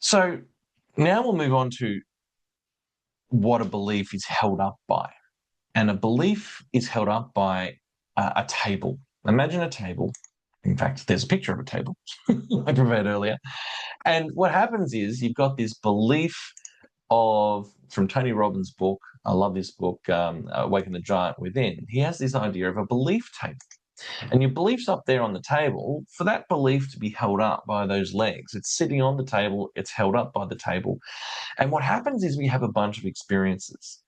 So now we'll move on to what a belief is held up by. And a belief is held up by a table. Imagine a table. In fact, there's a picture of a table I prepared earlier. And what happens is you've got this belief from Tony Robbins' book. I love this book, Awaken the Giant Within. He has this idea of a belief table. And your belief's up there on the table. For that belief to be held up by those legs, it's sitting on the table, it's held up by the table. And what happens is we have a bunch of experiences.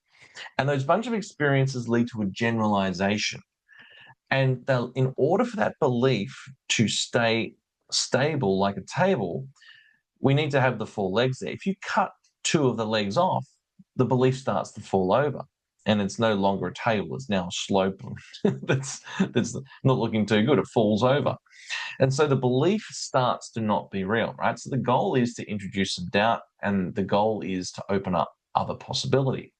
And those bunch of experiences lead to a generalization. And in order for that belief to stay stable like a table, we need to have the four legs there. If you cut two of the legs off, the belief starts to fall over. And it's no longer a table, it's now a slope that's not looking too good. It falls over. And so the belief starts to not be real, right? So the goal is to introduce some doubt, and the goal is to open up other possibility.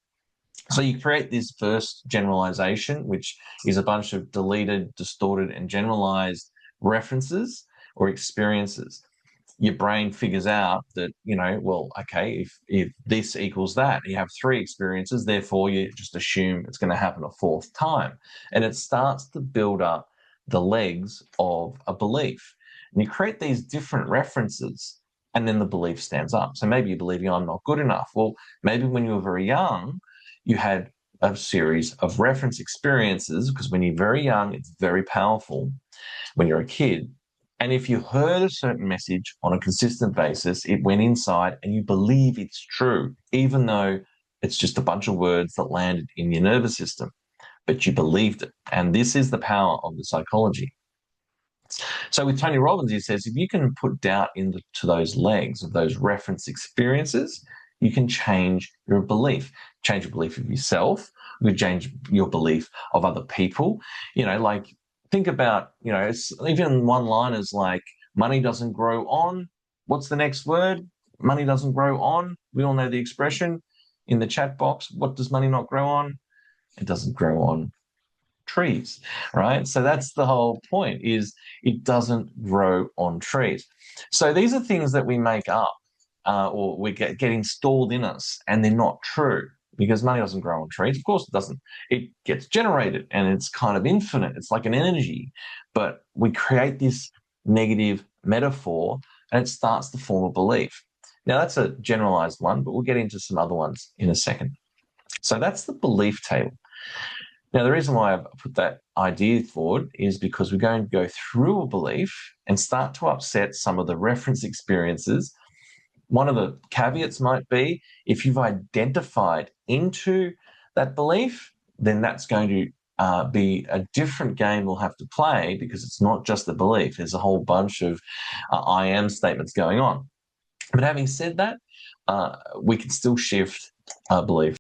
So you create this first generalization, which is a bunch of deleted, distorted, and generalized references or experiences. Your brain figures out that, well, okay, if this equals that, you have three experiences, therefore you just assume it's going to happen a fourth time. And it starts to build up the legs of a belief. And you create these different references, and then the belief stands up. So maybe you're believing, I'm not good enough. Well, maybe when you were very young, you had a series of reference experiences, because when you're very young, it's very powerful when you're a kid. And if you heard a certain message on a consistent basis, it went inside and you believe it's true, even though it's just a bunch of words that landed in your nervous system, but you believed it. And this is the power of the psychology. So with Tony Robbins, he says, if you can put doubt into those legs of those reference experiences, you can change your belief. Change your belief of yourself. You can change your belief of other people. Think about, even one-liners like money doesn't grow on. What's the next word? Money doesn't grow on. We all know the expression in the chat box. What does money not grow on? It doesn't grow on trees, right? So that's the whole point, is it doesn't grow on trees. So these are things that we make up or we get installed in us, and they're not true. Because money doesn't grow on trees. Of course it doesn't. It gets generated and it's kind of infinite. It's like an energy. But we create this negative metaphor and it starts to form a belief. Now, that's a generalized one, but we'll get into some other ones in a second. So that's the belief table. Now, the reason why I've put that idea forward is because we're going to go through a belief and start to upset some of the reference experiences. One of the caveats might be, if you've identified into that belief, then that's going to be a different game we'll have to play, because it's not just the belief. There's a whole bunch of I am statements going on. But having said that, we can still shift our belief.